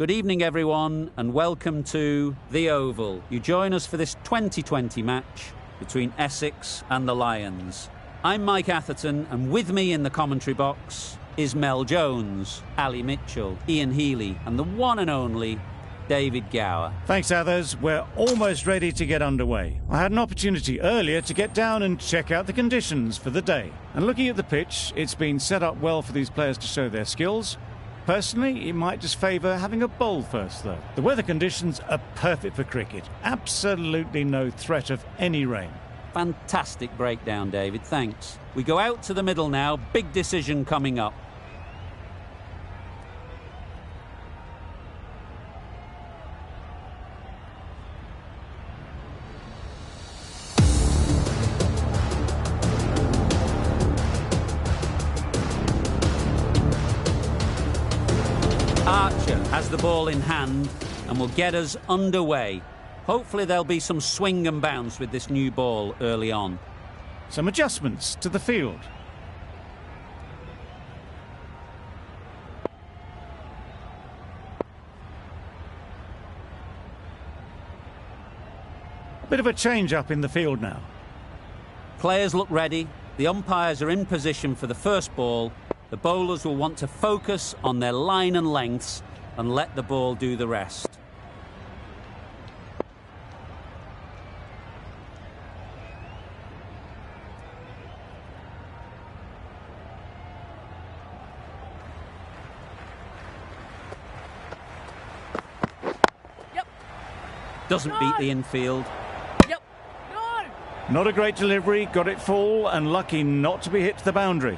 Good evening, everyone, and welcome to The Oval. You join us for this 2020 match between Essex and the Lions. I'm Mike Atherton, and with me in the commentary box is Mel Jones, Ali Mitchell, Ian Healy, and the one and only David Gower. Thanks, Athers. We're almost ready to get underway. I had an opportunity earlier to get down and check out the conditions for the day. And looking at the pitch, it's been set up well for these players to show their skills. Personally, it might just favour having a bowl first, though. The weather conditions are perfect for cricket. Absolutely no threat of any rain. Fantastic breakdown, David. Thanks. We go out to the middle now. Big decision coming up. Archer has the ball in hand and will get us underway. Hopefully there'll be some swing and bounce with this new ball early on. Some adjustments to the field. A bit of a change-up in the field now. Players look ready. The umpires are in position for the first ball. The bowlers will want to focus on their line and lengths and let the ball do the rest. Yep. Doesn't beat the infield. Yep. No. Not a great delivery, got it full and lucky not to be hit to the boundary.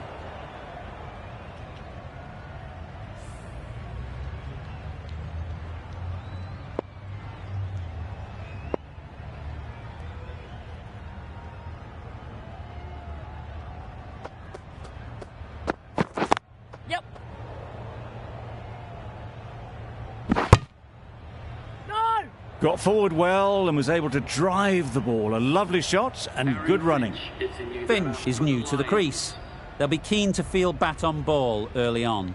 Got forward well and was able to drive the ball. A lovely shot and good running. Finch is new to the crease. They'll be keen to field bat on ball early on.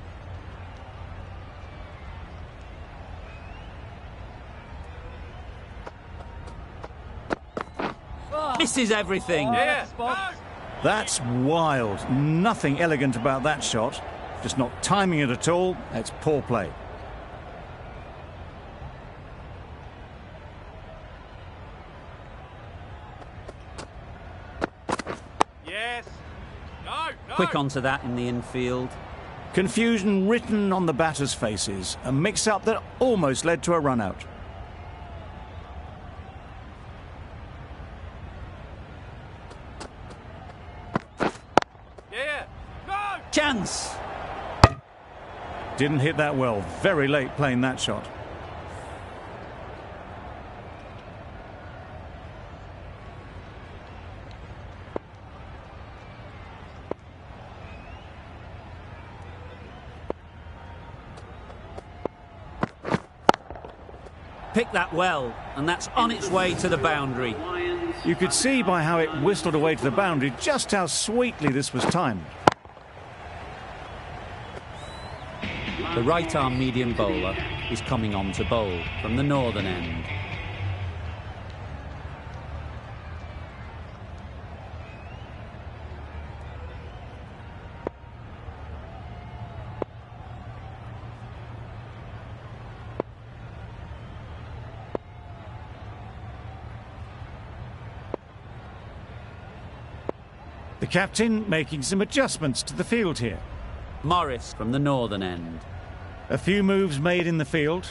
Misses everything. That's wild. Nothing elegant about that shot. Just not timing it at all. That's poor play. Quick onto that in the infield. Confusion written on the batters' faces. A mix-up that almost led to a run-out. Chance! Didn't hit that well. Very late playing that shot. Picked that well, and that's on its way to the boundary. You could see by how it whistled away to the boundary just how sweetly this was timed. The right-arm medium bowler is coming on to bowl from the northern end. The captain making some adjustments to the field here. Morris from the northern end. A few moves made in the field.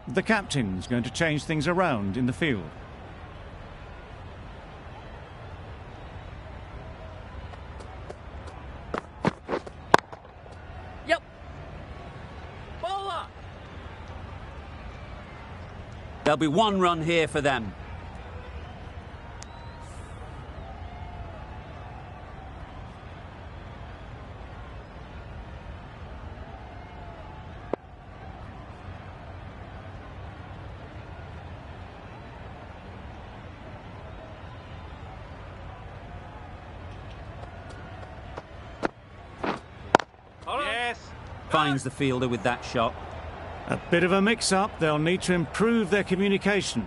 The captain's going to change things around in the field. There'll be one run here for them. finds the fielder with that shot. A bit of a mix-up. They'll need to improve their communication.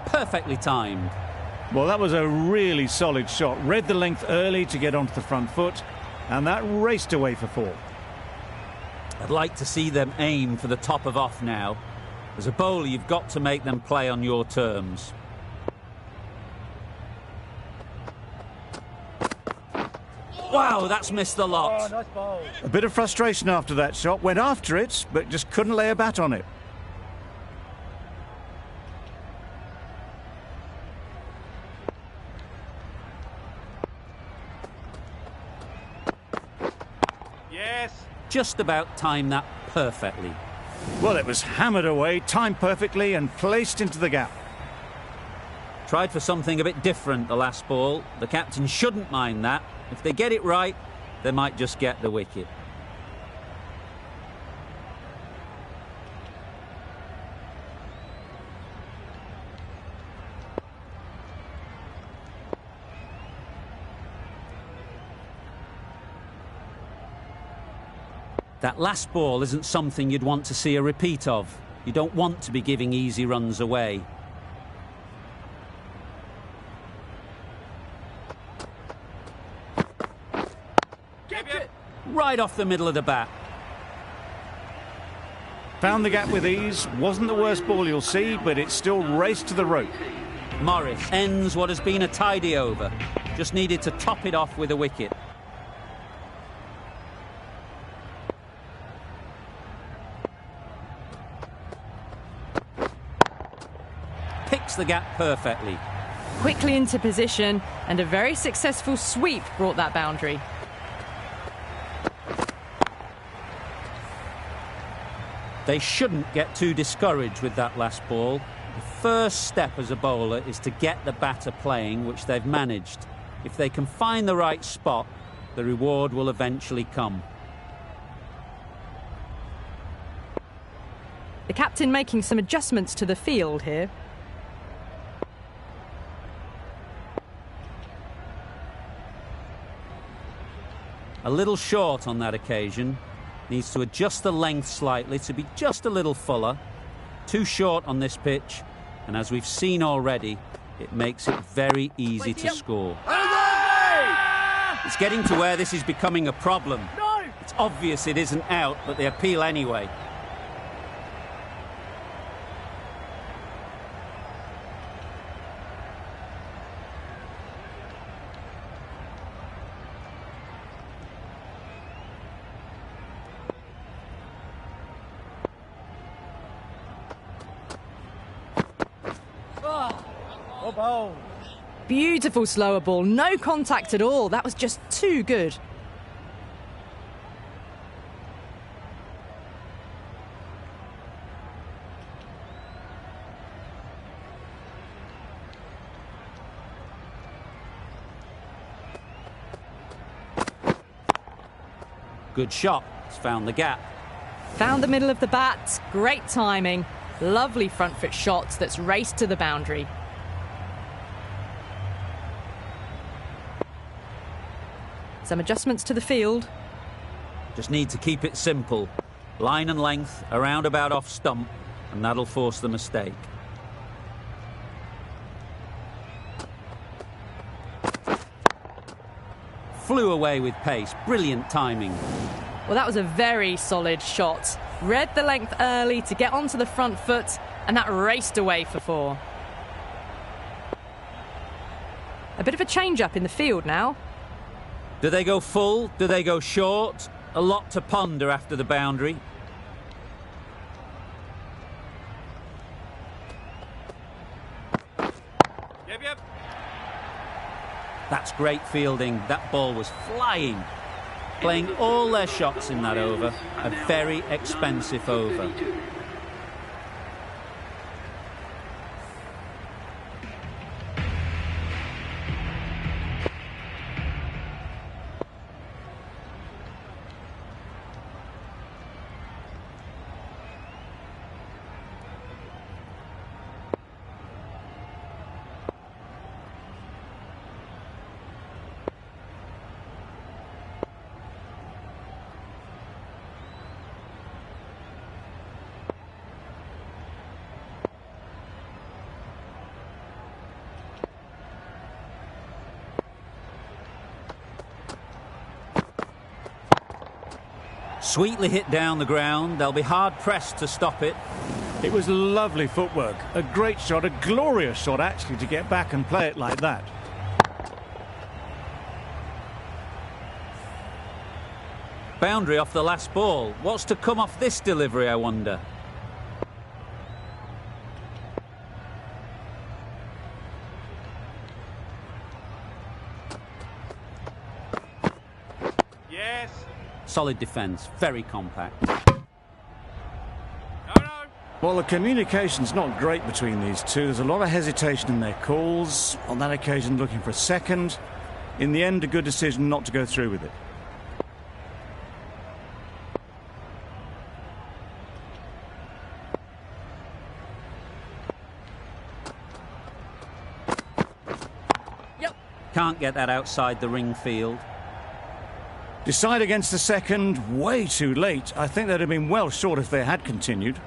Perfectly timed. Well, that was a really solid shot. Read the length early to get onto the front foot, and that raced away for 4. I'd like to see them aim for the top of off now. As a bowler, you've got to make them play on your terms. Wow, that's missed the lot. Oh, nice ball. A bit of frustration after that shot. Went after it, but just couldn't lay a bat on it. Just about timed that perfectly. Well, it was hammered away, timed perfectly and placed into the gap. Tried for something a bit different the last ball. The captain shouldn't mind that. If they get it right, they might just get the wicket. That last ball isn't something you'd want to see a repeat of. You don't want to be giving easy runs away. Right off the middle of the bat. Found the gap with ease. Wasn't the worst ball you'll see, but it still raced to the rope. Morris ends what has been a tidy over. Just needed to top it off with a wicket. Picks the gap perfectly. Quickly into position, and a very successful sweep brought that boundary. They shouldn't get too discouraged with that last ball. The first step as a bowler is to get the batter playing, which they've managed. If they can find the right spot, the reward will eventually come. The captain making some adjustments to the field here. A little short on that occasion. Needs to adjust the length slightly to be just a little fuller. Too short on this pitch, and as we've seen already, it makes it very easy to score. It's getting to where this is becoming a problem. No! It's obvious it isn't out, but they appeal anyway. Beautiful slower ball, no contact at all. That was just too good. Good shot. It's found the gap. Found the middle of the bat. Great timing. Lovely front foot shot that's raced to the boundary. Some adjustments to the field. Just need to keep it simple. Line and length, around about off stump, and that'll force the mistake. Flew away with pace. Brilliant timing. Well, that was a very solid shot. Read the length early to get onto the front foot, and that raced away for 4. A bit of a change-up in the field now. Do they go full? Do they go short? A lot to ponder after the boundary. Yep. That's great fielding. That ball was flying. Playing all their shots in that over. A very expensive over. Sweetly hit down the ground. They'll be hard-pressed to stop it. It was lovely footwork. A great shot, a glorious shot actually, to get back and play it like that. Boundary off the last ball. What's to come off this delivery, I wonder? Yes. Solid defence, very compact. No. Well, the communication's not great between these two. There's a lot of hesitation in their calls. On that occasion, looking for a second. In the end, a good decision not to go through with it. Can't get that outside the ring field. Decide against the second, way too late. I think they'd have been well short if they had continued.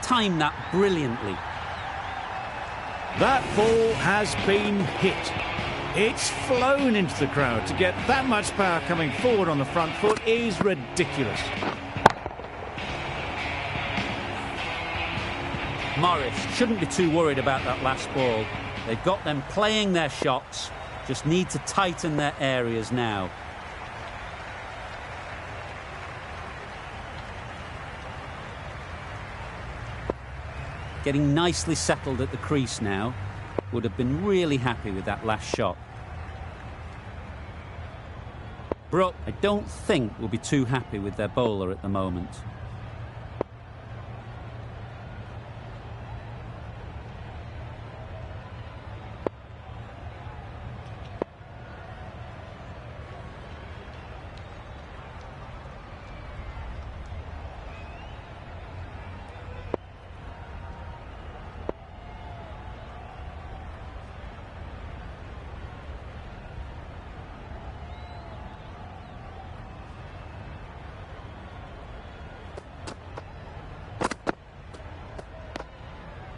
Timed that brilliantly. That ball has been hit. It's flown into the crowd. To get that much power coming forward on the front foot is ridiculous. Morris shouldn't be too worried about that last ball. They've got them playing their shots, just need to tighten their areas now. Getting nicely settled at the crease now. Would have been really happy with that last shot. Brook, I don't think, will be too happy with their bowler at the moment.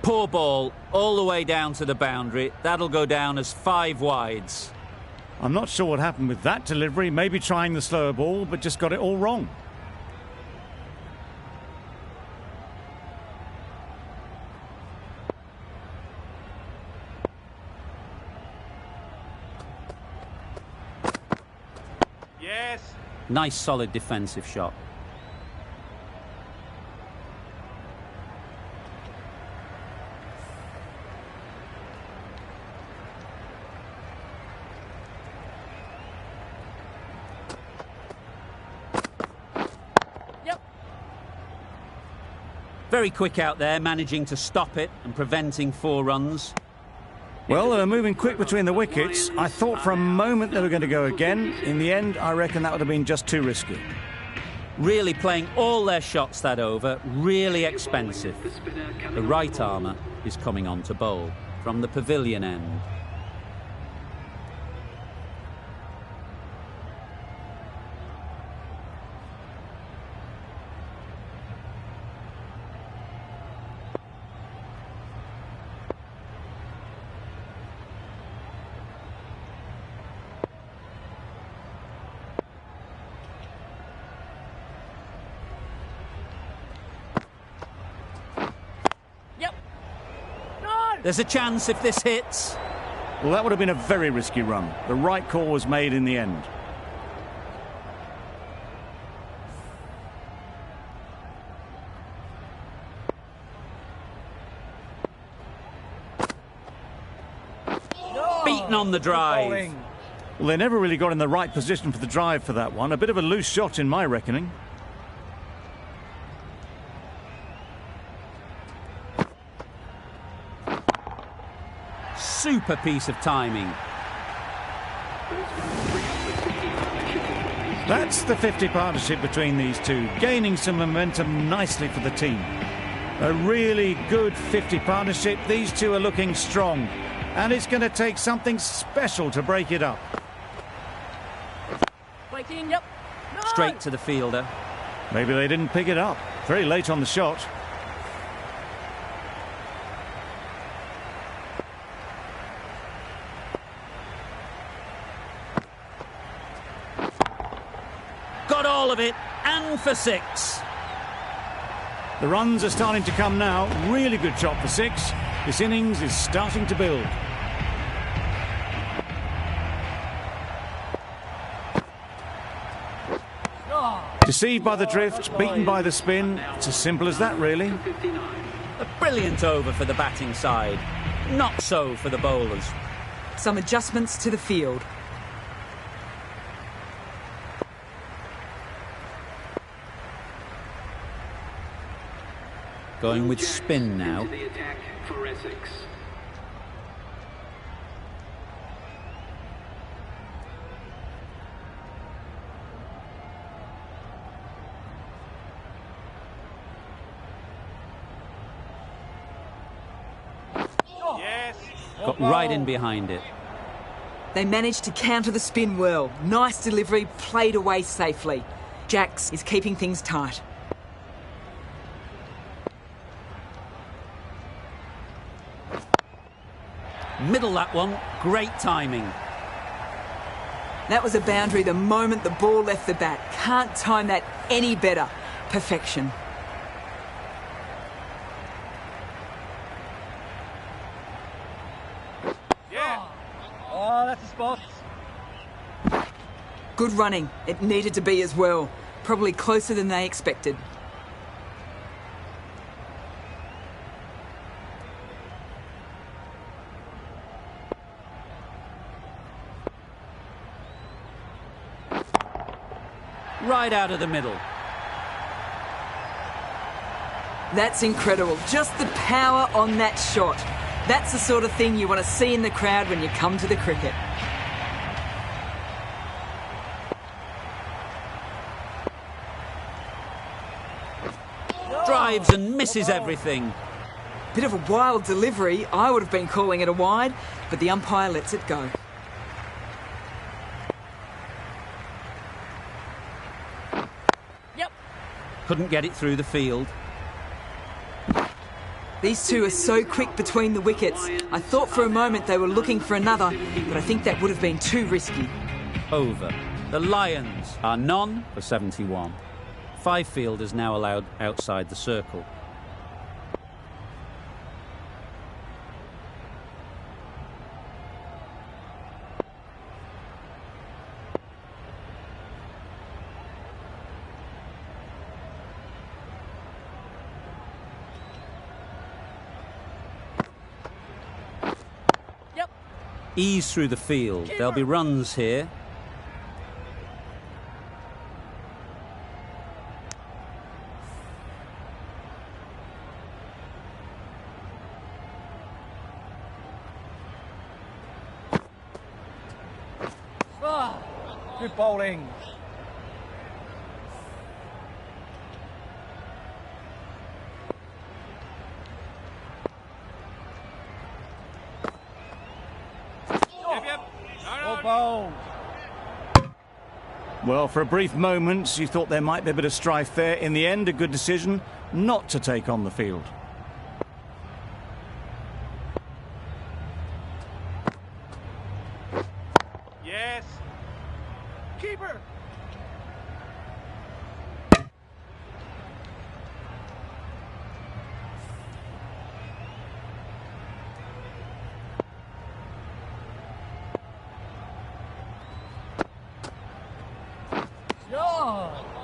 Poor ball, all the way down to the boundary. That'll go down as 5 wides. I'm not sure what happened with that delivery. Maybe trying the slower ball, but just got it all wrong. Yes. Nice, solid defensive shot. Very quick out there, managing to stop it and preventing 4 runs. Well, they were moving quick between the wickets. I thought for a moment they were going to go again. In the end, I reckon that would have been just too risky. Really playing all their shots that over, really expensive. The right armour is coming on to bowl from the pavilion end. There's a chance if this hits. Well, that would have been a very risky run. The right call was made in the end. Beaten on the drive. Well, they never really got in the right position for the drive for that one. A bit of a loose shot in my reckoning. Super piece of timing. That's the 50 partnership between these two, gaining some momentum nicely for the team. A really good 50 partnership. These two are looking strong, and it's going to take something special to break it up. Straight to the fielder. Maybe they didn't pick it up. Very late on the shot. Got all of it, and for 6. The runs are starting to come now. Really good shot for 6. This innings is starting to build. Deceived by the drift, beaten by the spin. It's as simple as that, really. A brilliant over for the batting side. Not so for the bowlers. Some adjustments to the field. Going with spin now. Yes. Got right in behind it. They managed to counter the spin well. Nice delivery, played away safely. Jacks is keeping things tight. Middle that one, great timing. That was a boundary the moment the ball left the bat. Can't time that any better. Perfection. Yeah. Oh, that's a spot. Good running. It needed to be as well. Probably closer than they expected. Right out of the middle. That's incredible. Just the power on that shot. That's the sort of thing you want to see in the crowd when you come to the cricket. Drives and misses everything. Bit of a wild delivery. I would have been calling it a wide, but the umpire lets it go. Couldn't get it through the field. These two are so quick between the wickets. I thought for a moment they were looking for another, but I think that would have been too risky. Over. The Lions are none for 71. 5 fielders now allowed outside the circle. Ease through the field. There'll be runs here. Good bowling. Well bowled. Well, for a brief moment, you thought there might be a bit of strife there. In the end, a good decision not to take on the field. Yes. Keeper.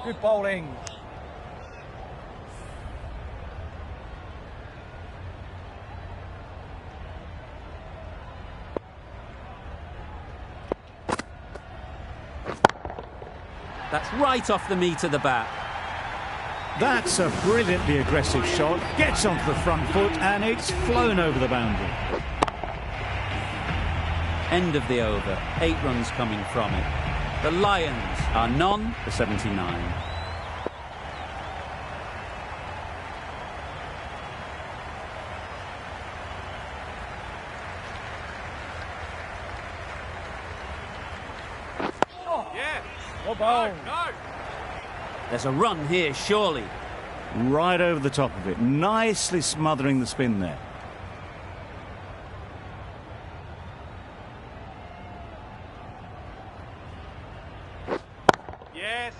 Good bowling. That's right off the meat of the bat. That's a brilliantly aggressive shot. Gets onto the front foot and it's flown over the boundary. End of the over. 8 runs coming from it. The Lions are none for 79. Well bowled. No. There's a run here, surely. Right over the top of it. Nicely smothering the spin there. Yes.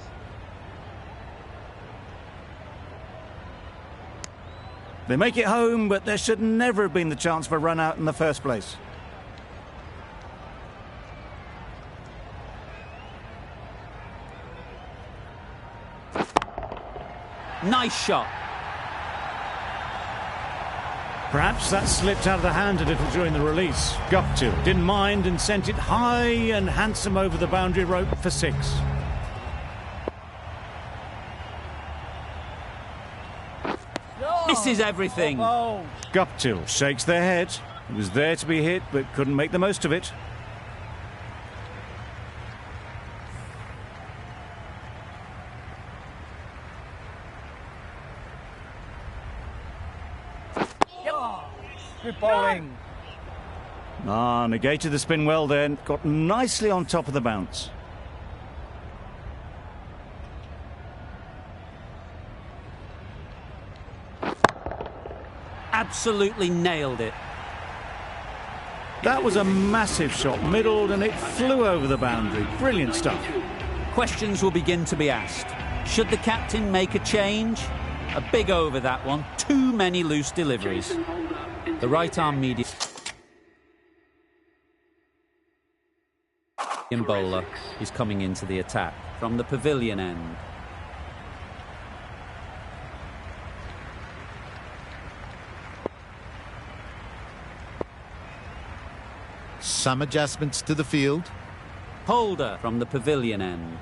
They make it home, but there should never have been the chance for a run out in the first place. Nice shot. Perhaps that slipped out of the hand a little during the release. Guptill didn't mind and sent it high and handsome over the boundary rope for 6. Misses everything. Guptill shakes their head. It was there to be hit, but couldn't make the most of it. Good bowling. Negated the spin well then. Got nicely on top of the bounce. Absolutely nailed it. That was a massive shot, middled, and it flew over the boundary. Brilliant stuff. Questions will begin to be asked. Should the captain make a change? A big over, that one. Too many loose deliveries. The right-arm medium bowler is coming into the attack from the pavilion end. Some adjustments to the field. Holder from the pavilion end.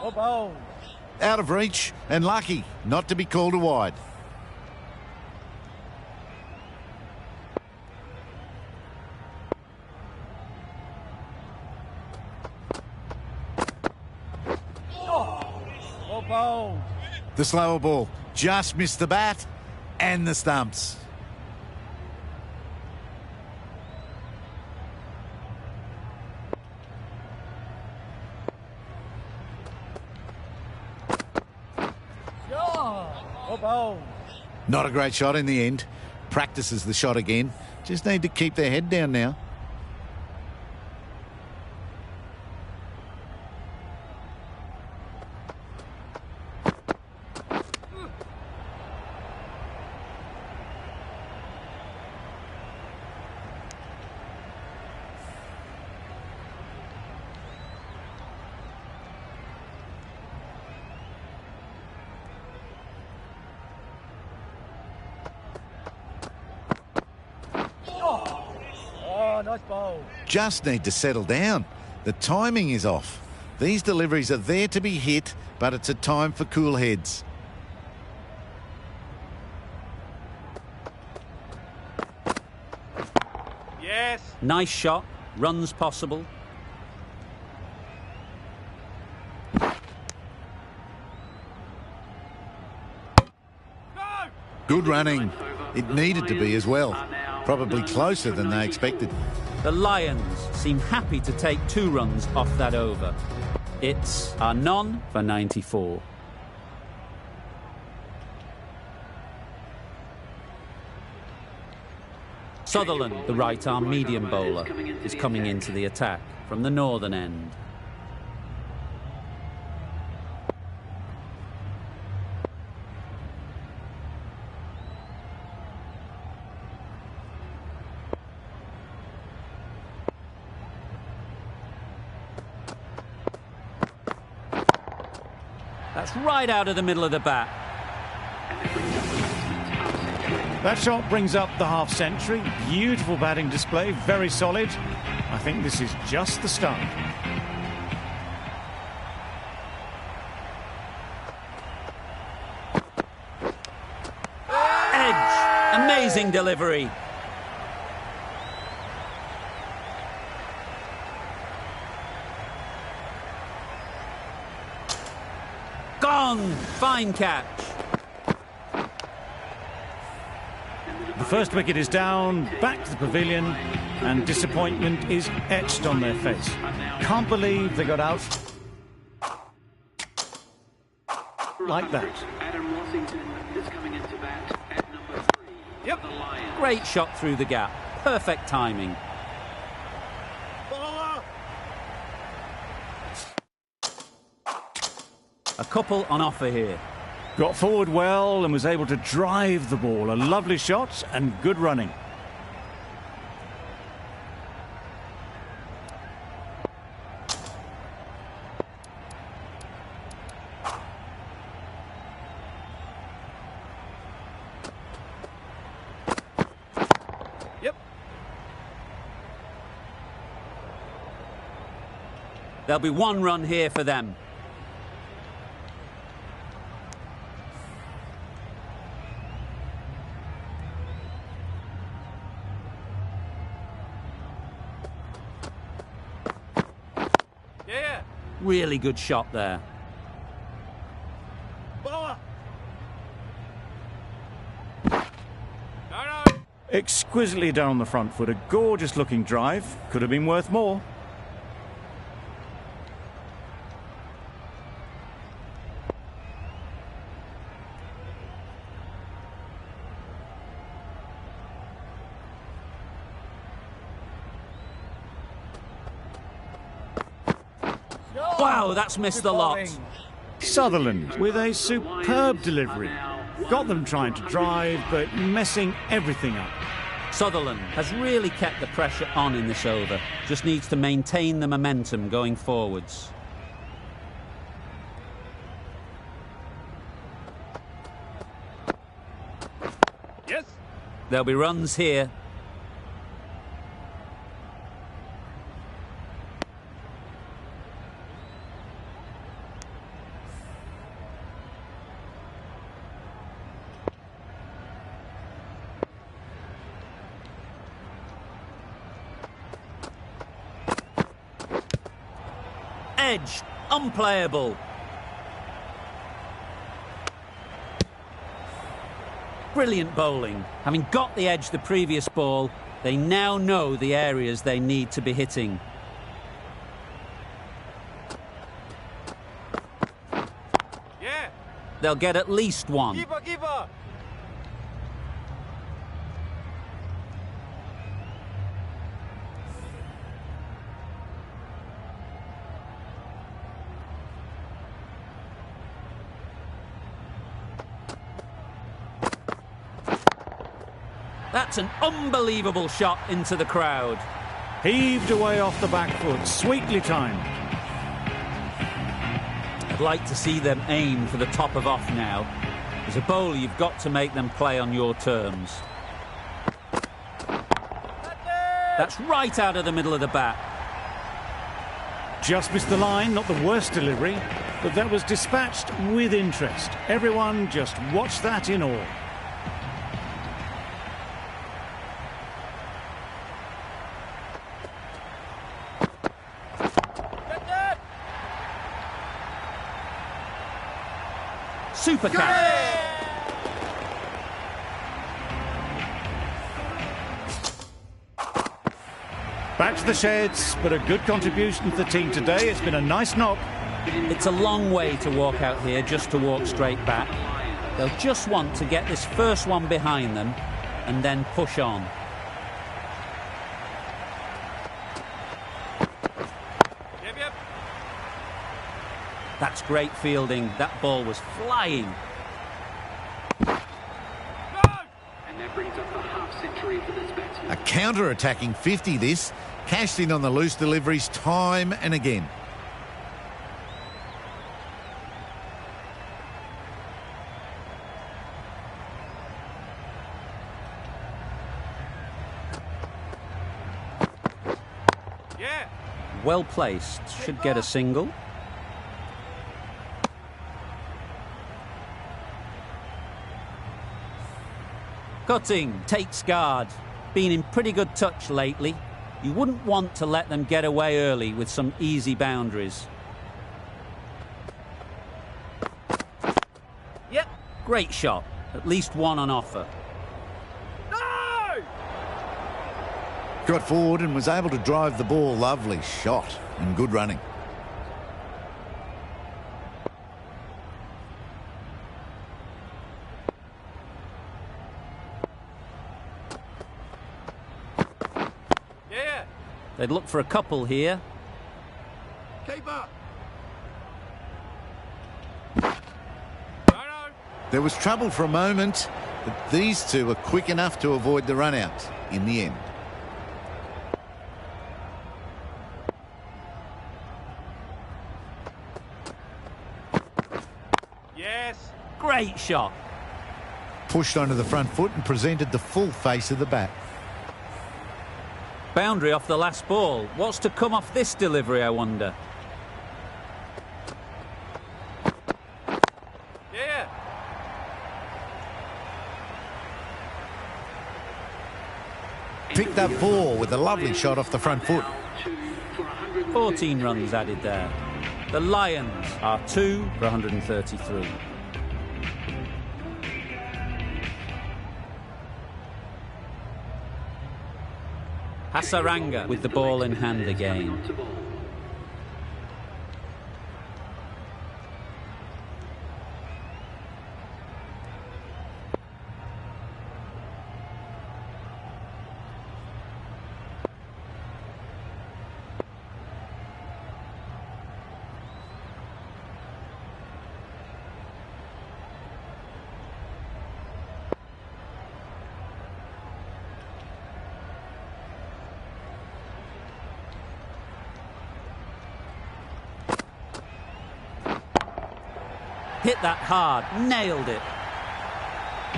Well bowled. Out of reach and lucky not to be called a wide. Well bowled. The slower ball just missed the bat and the stumps. Well bowled. Not a great shot in the end. Practices the shot again. Just need to keep their head down now. Nice bowl. Just need to settle down. The timing is off. These deliveries are there to be hit, but it's a time for cool heads. Yes. Nice shot. Runs possible. Good running. It needed to be as well. Probably closer than they expected. The Lions seem happy to take 2 runs off that over. It's a none for 94. Sutherland, the right-arm medium bowler, is coming into the attack from the northern end. That's right out of the middle of the bat. That shot brings up the half-century. Beautiful batting display, very solid. I think this is just the start. Edge. Amazing delivery. Gone. Fine catch. The first wicket is down, back to the pavilion, and disappointment is etched on their face. Can't believe they got out like that. Yep. Great shot through the gap. Perfect timing. A couple on offer here. Got forward well and was able to drive the ball. A lovely shot and good running. Yep. There'll be 1 run here for them. Yeah. Really good shot there. Bowler. No. Exquisitely down the front foot. A gorgeous looking drive. Could have been worth more. Wow, that's missed the lot. Sutherland with a superb delivery. Got them trying to drive, but messing everything up. Sutherland has really kept the pressure on in this over. Just needs to maintain the momentum going forwards. Yes. There'll be runs here. Edge, unplayable. Brilliant bowling. Having got the edge the previous ball, they now know the areas they need to be hitting. Yeah. They'll get at least 1. Keeper. That's an unbelievable shot into the crowd. Heaved away off the back foot, sweetly timed. I'd like to see them aim for the top of off now. As a bowler, you've got to make them play on your terms. That's right out of the middle of the bat. Just missed the line, not the worst delivery, but that was dispatched with interest. Everyone just watched that in awe. Super catch. Back to the sheds, but a good contribution to the team today. It's been a nice knock. It's a long way to walk out here just to walk straight back. They'll just want to get this first one behind them and then push on. Yep. That's great fielding. That ball was flying. A counter-attacking 50 this. Cashed in on the loose deliveries time and again. Yeah. Well placed. Should get a single. Cutting takes guard. Been in pretty good touch lately. You wouldn't want to let them get away early with some easy boundaries. Yep. Great shot. At least one on offer. No! Got forward and was able to drive the ball. Lovely shot and good running. Yeah. They'd look for a couple here. Keeper. No. There was trouble for a moment, but these two are quick enough to avoid the run-out in the end. Yes. Great shot. Pushed onto the front foot and presented the full face of the bat. Boundary off the last ball. What's to come off this delivery, I wonder? Yeah. Picked up ball with a lovely shot off the front foot. 14 runs added there. The Lions are 2 for 133. Hasaranga with the ball in hand again. Hit that hard, nailed it.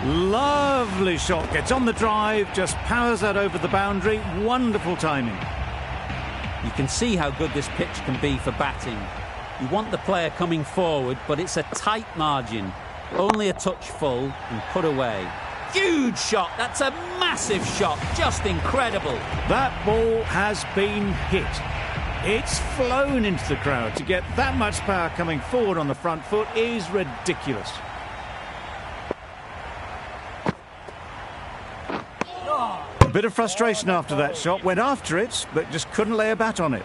Lovely shot, gets on the drive, just powers that over the boundary. Wonderful timing. You can see how good this pitch can be for batting. You want the player coming forward, but it's a tight margin. Only a touch full and put away. Huge shot, that's a massive shot, just incredible. That ball has been hit. It's flown into the crowd. To get that much power coming forward on the front foot is ridiculous. A bit of frustration after that shot. Went after it, but just couldn't lay a bat on it.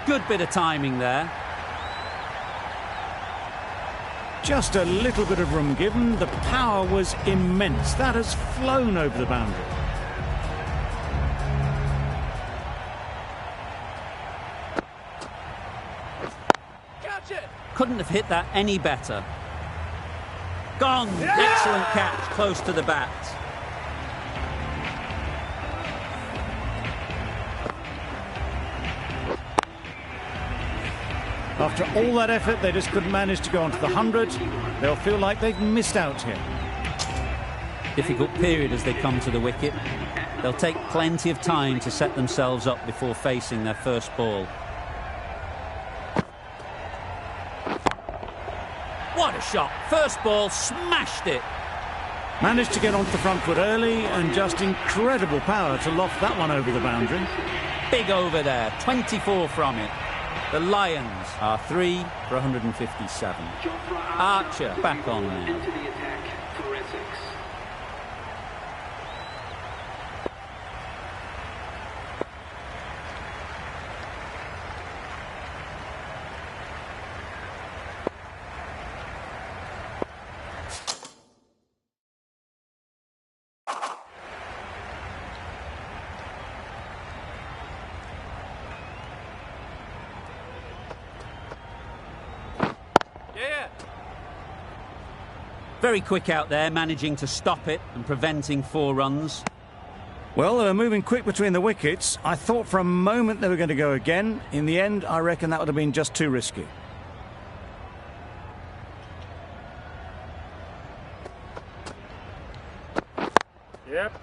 Good bit of timing there. Just a little bit of room given. The power was immense. That has flown over the boundary. Catch it. Couldn't have hit that any better. Gone. Excellent catch, close to the bat. After all that effort, they just couldn't manage to go onto the 100. They'll feel like they've missed out here. difficult period as they come to the wicket. They'll take plenty of time to set themselves up before facing their first ball. What a shot! First ball, smashed it! Managed to get onto the front foot early and just incredible power to loft that one over the boundary. Big over there, 24 from it. The Lions are 3 for 157. Archer back on now. Very quick out there, managing to stop it and preventing 4 runs. Well, they were moving quick between the wickets. I thought for a moment they were going to go again. In the end, I reckon that would have been just too risky. Yep.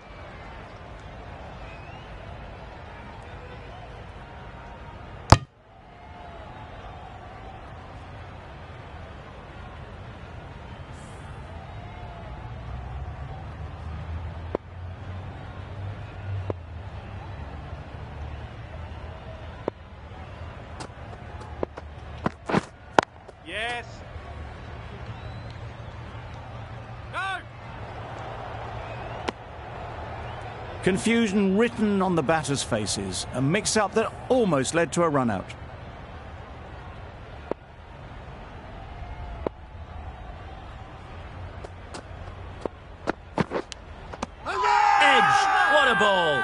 Yes. No. Confusion written on the batters' faces. A mix-up that almost led to a run-out. Edge! What a ball!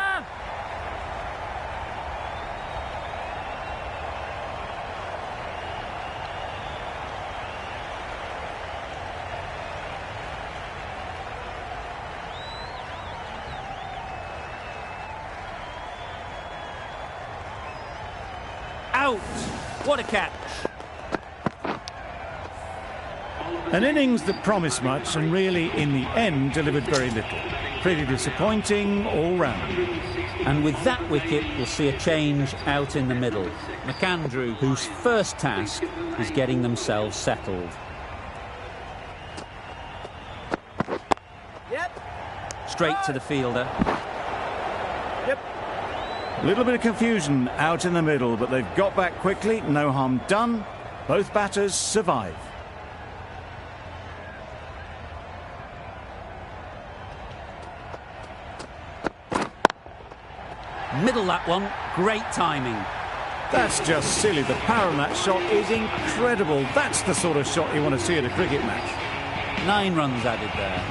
Out! What a catch! An innings that promised much and really, in the end, delivered very little. Pretty disappointing all round. And with that wicket, we'll see a change out in the middle. McAndrew, whose first task is getting themselves settled. Yep. Straight to the fielder. Yep. A little bit of confusion out in the middle, but they've got back quickly. No harm done. Both batters survive. Middle that one. Great timing. That's just silly. The power on that shot is incredible. That's the sort of shot you want to see at a cricket match. 9 runs added there.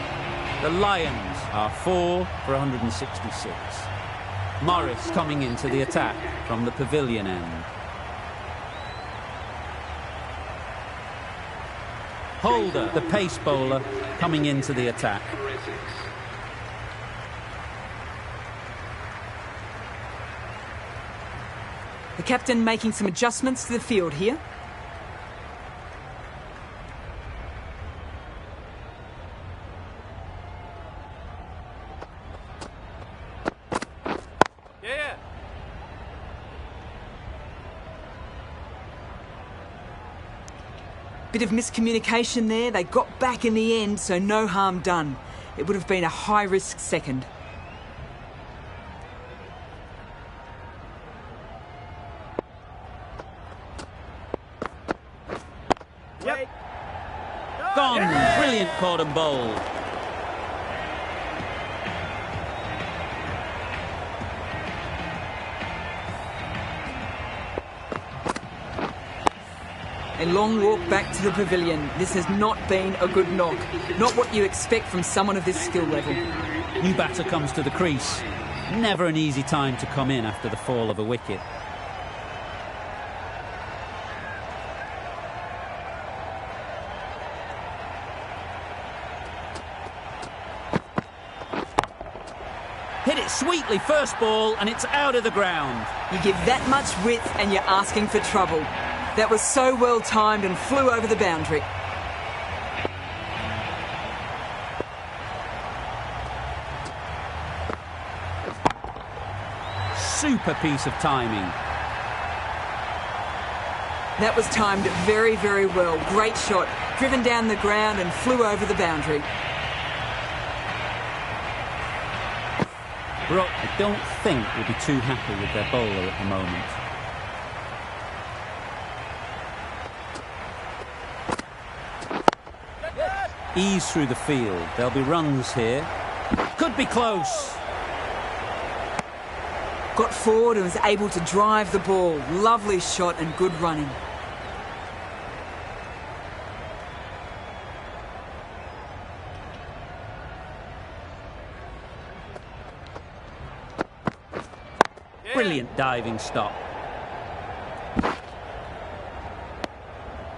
The Lions are 4 for 166. Morris coming into the attack from the pavilion end. Holder, the pace bowler, coming into the attack. The captain making some adjustments to the field here. Yeah. Bit of miscommunication there. They got back in the end, so no harm done. It would have been a high-risk second. Yep. Gone! Brilliant caught and bowled. A long walk back to the pavilion. This has not been a good knock. Not what you expect from someone of this skill level. New batter comes to the crease. Never an easy time to come in after the fall of a wicket. Hit it sweetly, first ball, and it's out of the ground. You give that much width and you're asking for trouble. That was so well timed and flew over the boundary. super piece of timing. That was timed very, very well. Great shot. Driven down the ground and flew over the boundary. Brooke, I don't think will be too happy with their bowler at the moment. Ease through the field. There'll be runs here. Could be close. Got forward and was able to drive the ball. Lovely shot and good running. Brilliant diving stop.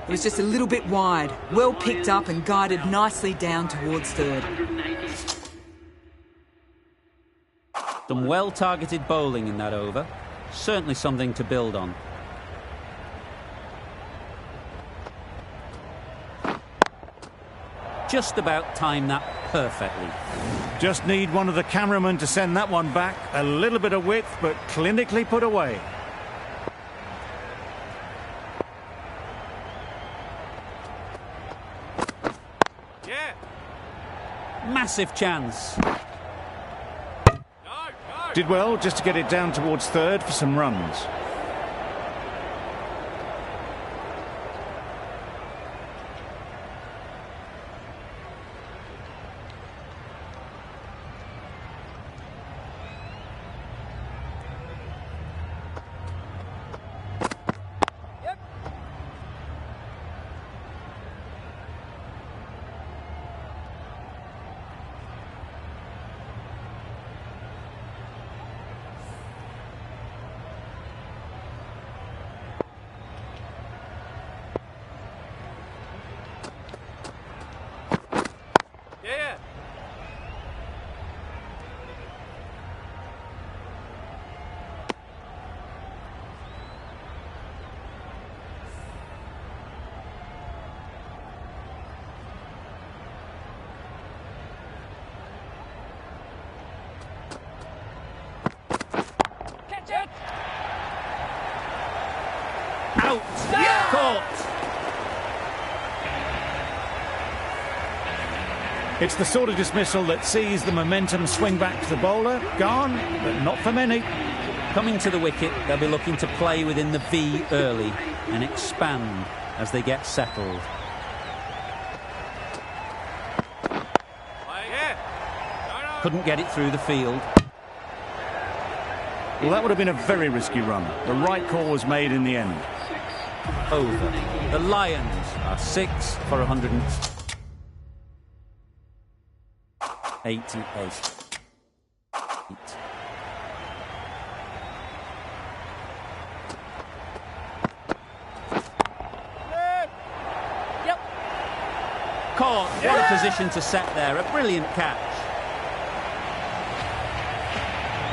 It was just a little bit wide. Well picked up and guided nicely down towards third. Some well-targeted bowling in that over. Certainly something to build on. Just about timed that perfectly. Just need one of the cameramen to send that one back. A little bit of width, but clinically put away. Yeah. Massive chance. No. Did well just to get it down towards third for some runs. Yeah. Catch it. Out. Caught. It's the sort of dismissal that sees the momentum swing back to the bowler. Gone, but not for many. Coming to the wicket, they'll be looking to play within the V early and expand as they get settled. Yeah. Couldn't get it through the field. Well, that would have been a very risky run. The right call was made in the end. Over. The Lions are 6 for 188. Yep. Caught. What a position to set there. A brilliant catch.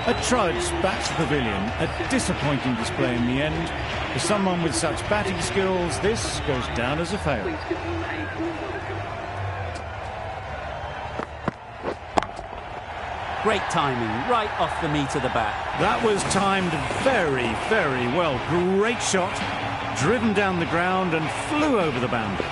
A trudge back to the pavilion. A disappointing display in the end. For someone with such batting skills, this goes down as a fail. Great timing, right off the meat of the bat. That was timed very, very well. Great shot. Driven down the ground and flew over the boundary.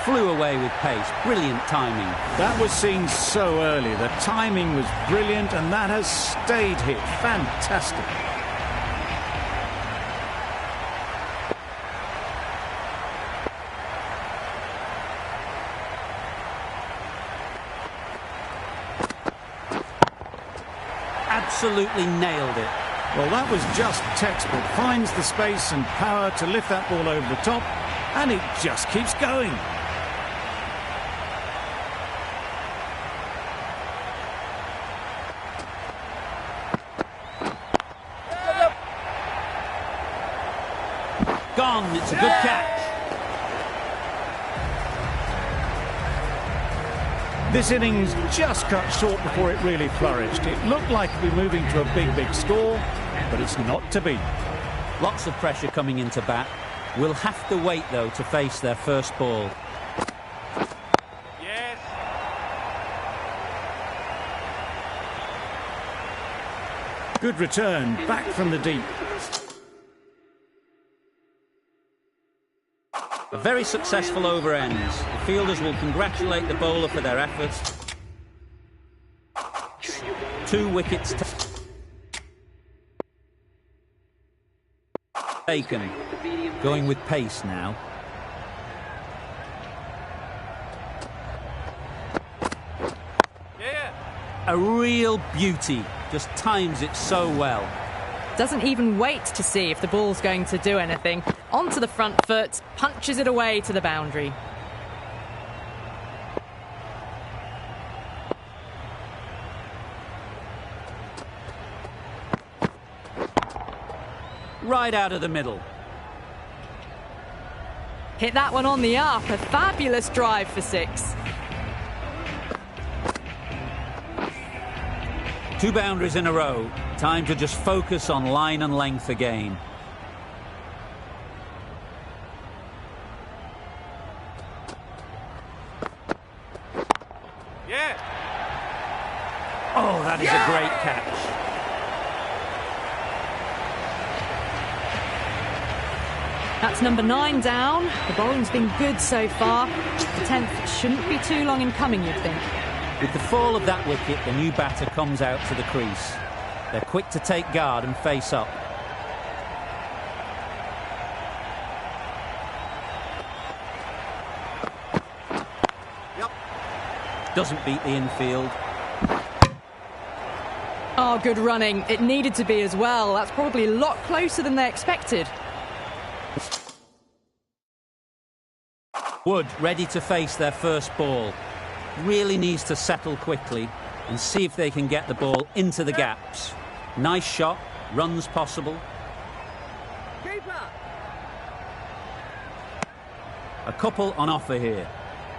Flew away with pace. Brilliant timing. That was seen so early. The timing was brilliant and that has stayed hit. Fantastic. Absolutely nailed it. Well, that was just textbook. Finds the space and power to lift that ball over the top, and it just keeps going. Gone. It's a good catch. This innings just cut short before it really flourished. It looked like it'd be moving to a big, big score, but it's not to be. Lots of pressure coming into bat. We'll have to wait, though, to face their first ball. Yeah. Good return, back from the deep. A very successful over ends. The fielders will congratulate the bowler for their efforts. 2 wickets taken. Going with pace now. Yeah. A real beauty. Just times it so well. Doesn't even wait to see if the ball's going to do anything. Onto the front foot, punches it away to the boundary. Right out of the middle. Hit that one on the up. A fabulous drive for 6. 2 boundaries in a row. Time to just focus on line and length again. Yeah. Oh, that is a great catch. That's number 9 down. The bowling's been good so far. The 10th shouldn't be too long in coming, you'd think. With the fall of that wicket, the new batter comes out to the crease. They're quick to take guard and face up. Yep. Doesn't beat the infield. Oh, good running. It needed to be as well. That's probably a lot closer than they expected. Wood ready to face their first ball. Really needs to settle quickly and see if they can get the ball into the gaps. Nice shot, runs possible. A couple on offer here.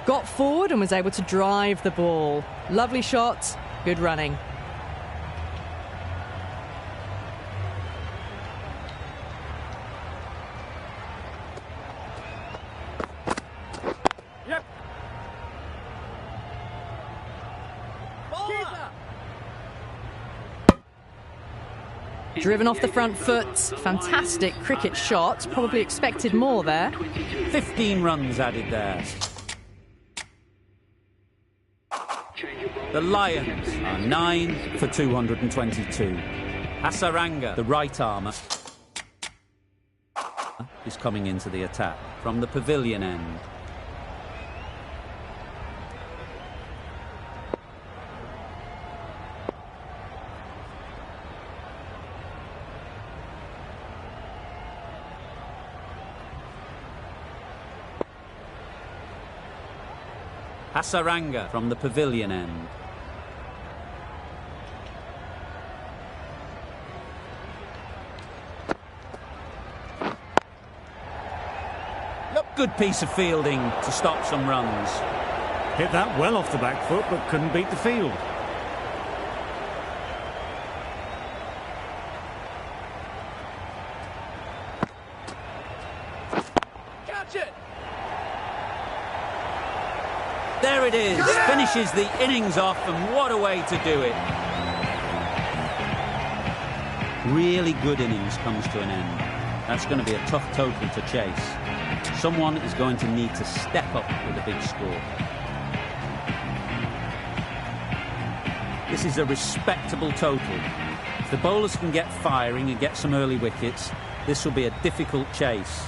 Got forward and was able to drive the ball. Lovely shot, good running. Yep. Driven off the front foot. Fantastic cricket shot. Probably expected more there. 15 runs added there. The Lions are 9 for 222. Hasaranga, the right armour, is coming into the attack from the pavilion end. Hasaranga from the pavilion end. Good piece of fielding to stop some runs. Hit that well off the back foot, but couldn't beat the field. Catch it. There it is. Yeah! Finishes the innings off, and what a way to do it. Really good innings comes to an end. That's going to be a tough total to chase. Someone is going to need to step up with a big score. This is a respectable total. If the bowlers can get firing and get some early wickets, this will be a difficult chase.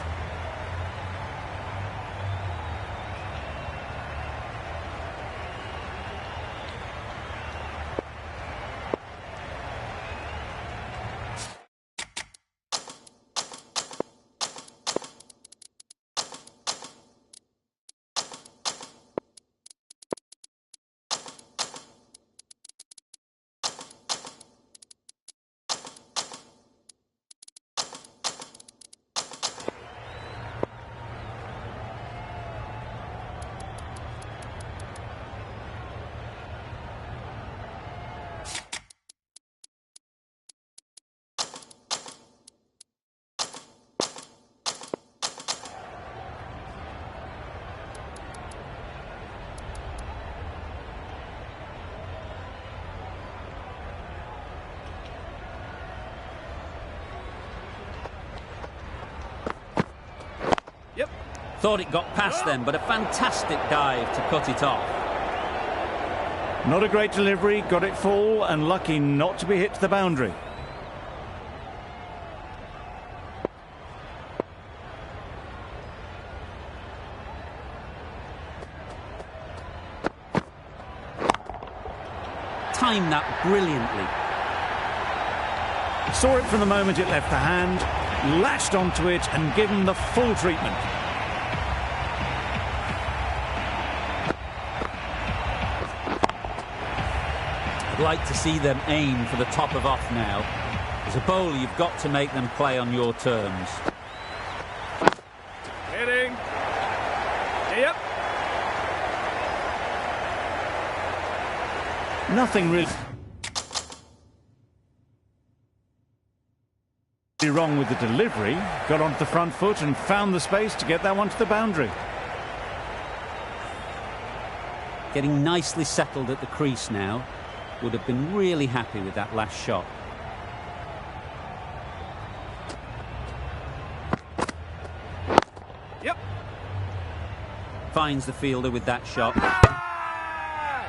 Thought it got past them, but a fantastic dive to cut it off. Not a great delivery, got it full and lucky not to be hit to the boundary. Timed that brilliantly. Saw it from the moment it left the hand, latched onto it and given the full treatment. I'd like to see them aim for the top of off now. As a bowler, you've got to make them play on your terms. Hitting. Yep. Nothing really wrong with the delivery. Got onto the front foot and found the space to get that one to the boundary. Getting nicely settled at the crease now. Would have been really happy with that last shot. Yep. Finds the fielder with that shot.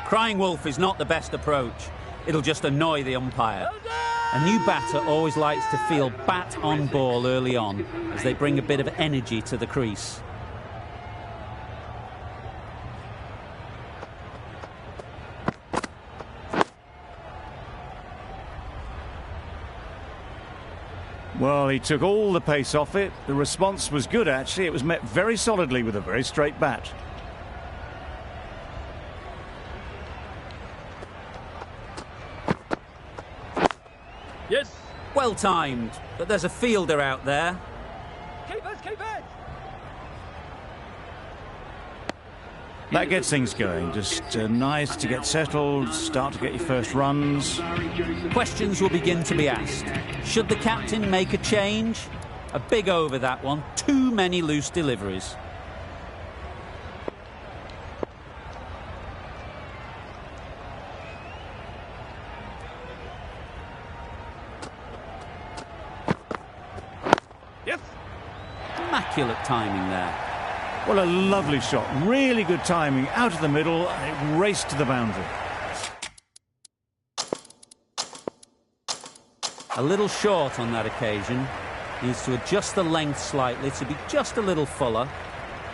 Crying wolf is not the best approach. It'll just annoy the umpire. A new batter always likes to feel bat on ball early on as they bring a bit of energy to the crease. Well, he took all the pace off it. The response was good, actually. It was met very solidly with a very straight bat. Yes. Well timed, but there's a fielder out there. Keep it, keep it. That gets things going. Just nice to get settled, start to get your first runs. Questions will begin to be asked. Should the captain make a change? A big over, that one. Too many loose deliveries. Yes. Immaculate timing there. Well, a lovely shot. Really good timing. Out of the middle, and it raced to the boundary. A little short on that occasion. Needs to adjust the length slightly to be just a little fuller.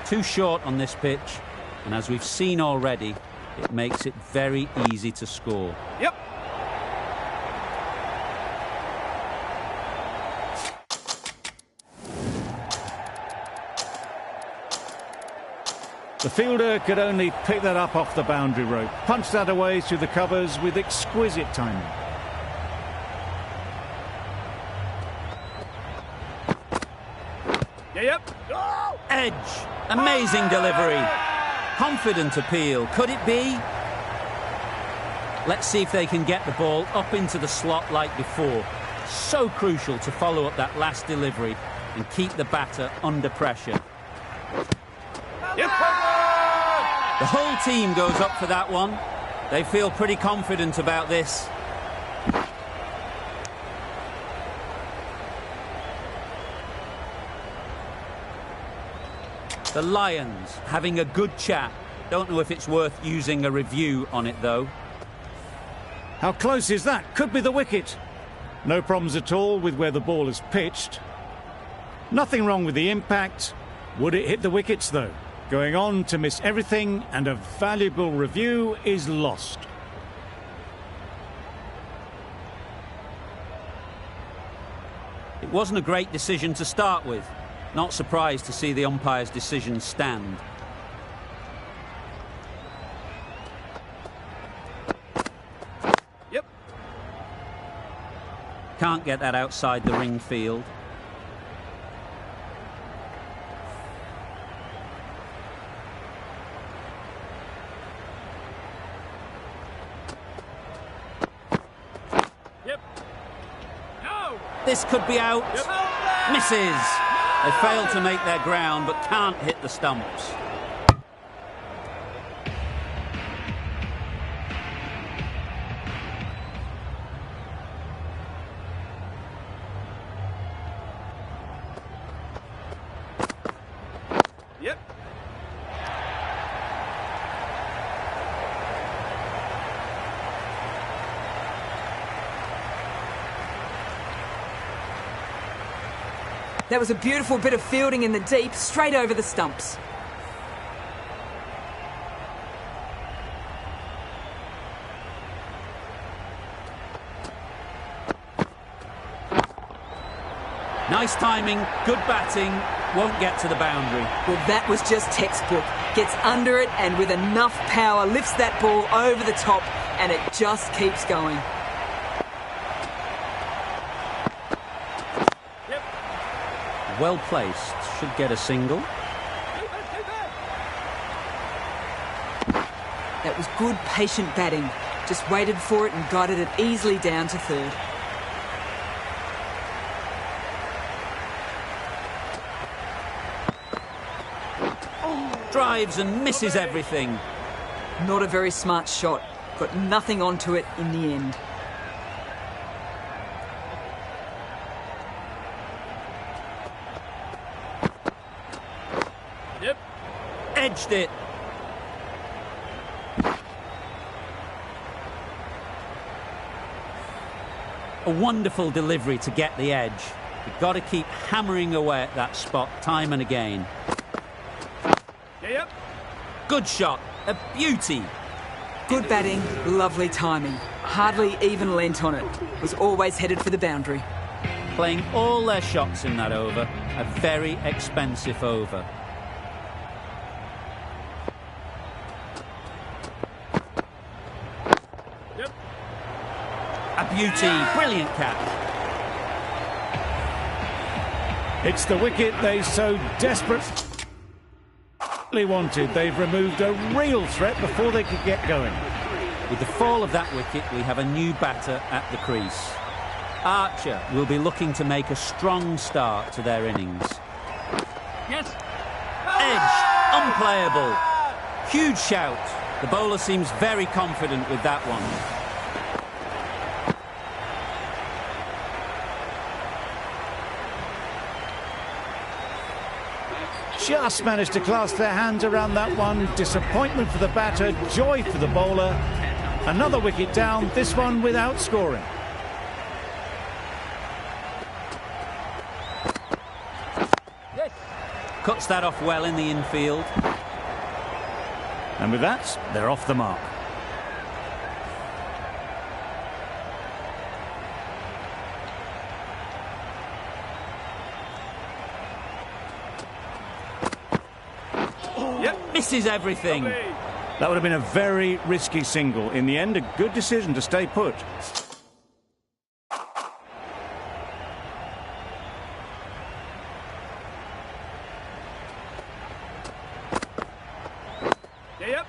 Too short on this pitch. And as we've seen already, it makes it very easy to score. Yep. The fielder could only pick that up off the boundary rope. Punched that away through the covers with exquisite timing. Yep. Oh! Edge. Amazing delivery. Confident appeal. Could it be? Let's see if they can get the ball up into the slot like before. So crucial to follow up that last delivery and keep the batter under pressure. Yep. The whole team goes up for that one. They feel pretty confident about this. The Lions having a good chat. Don't know if it's worth using a review on it, though. How close is that? Could be the wicket. No problems at all with where the ball is pitched. Nothing wrong with the impact. Would it hit the wickets, though? Going on to miss everything, and a valuable review is lost. It wasn't a great decision to start with. Not surprised to see the umpire's decision stand. Yep. Can't get that outside the ring field. Yep. No. This could be out. Yep. Misses. They fail to make their ground, but can't hit the stumps. Yep. That was a beautiful bit of fielding in the deep, straight over the stumps. Nice timing, good batting, won't get to the boundary. Well, that was just textbook. Gets under it and with enough power lifts that ball over the top and it just keeps going. Well placed, should get a single. That was good, patient batting. Just waited for it and guided it easily down to third. Drives and misses everything. Not a very smart shot. Got nothing onto it in the end. Yep. Edged it. A wonderful delivery to get the edge. You've got to keep hammering away at that spot time and again. Yep. Good shot. A beauty. Good batting, lovely timing. Hardly even lent on it. Was always headed for the boundary. Playing all their shots in that over. A very expensive over. Yep. A beauty. Brilliant catch. It's the wicket they so desperately wanted. They've removed a real threat before they could get going. With the fall of that wicket, we have a new batter at the crease. Archer will be looking to make a strong start to their innings. Yes. Edge, unplayable. Huge shout. The bowler seems very confident with that one. Just managed to clasp their hands around that one. Disappointment for the batter, joy for the bowler. Another wicket down, this one without scoring. Yes. Cuts that off well in the infield. And with that, they're off the mark. Misses everything. That would have been a very risky single. In the end, a good decision to stay put. Yep.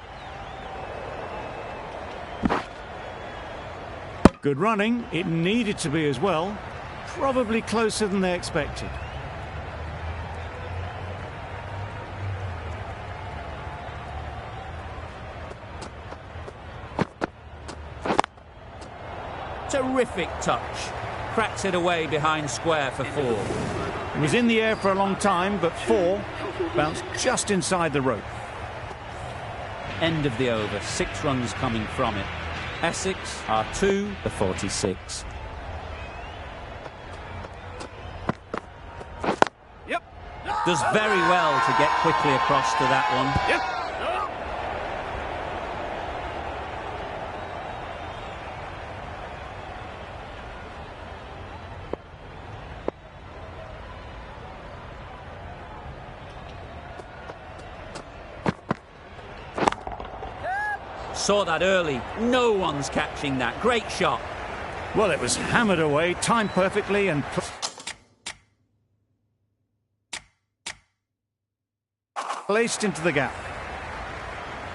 Good running. It needed to be as well. Probably closer than they expected. Terrific touch. Cracks it away behind square for 4. It was in the air for a long time, but 4 bounced just inside the rope. End of the over. 6 runs coming from it. Essex are 2 for 46. Yep. Does very well to get quickly across to that one. Yep. Saw that early. No one's catching that. Great shot. Well, it was hammered away, timed perfectly and placed into the gap.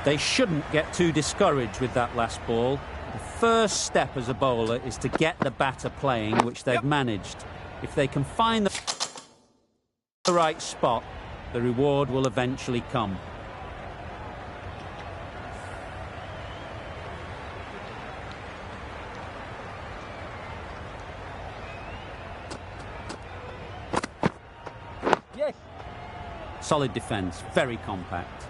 They shouldn't get too discouraged with that last ball. The first step as a bowler is to get the batter playing, which they've managed. If they can find the right spot, the reward will eventually come. Yes. Solid defence, very compact.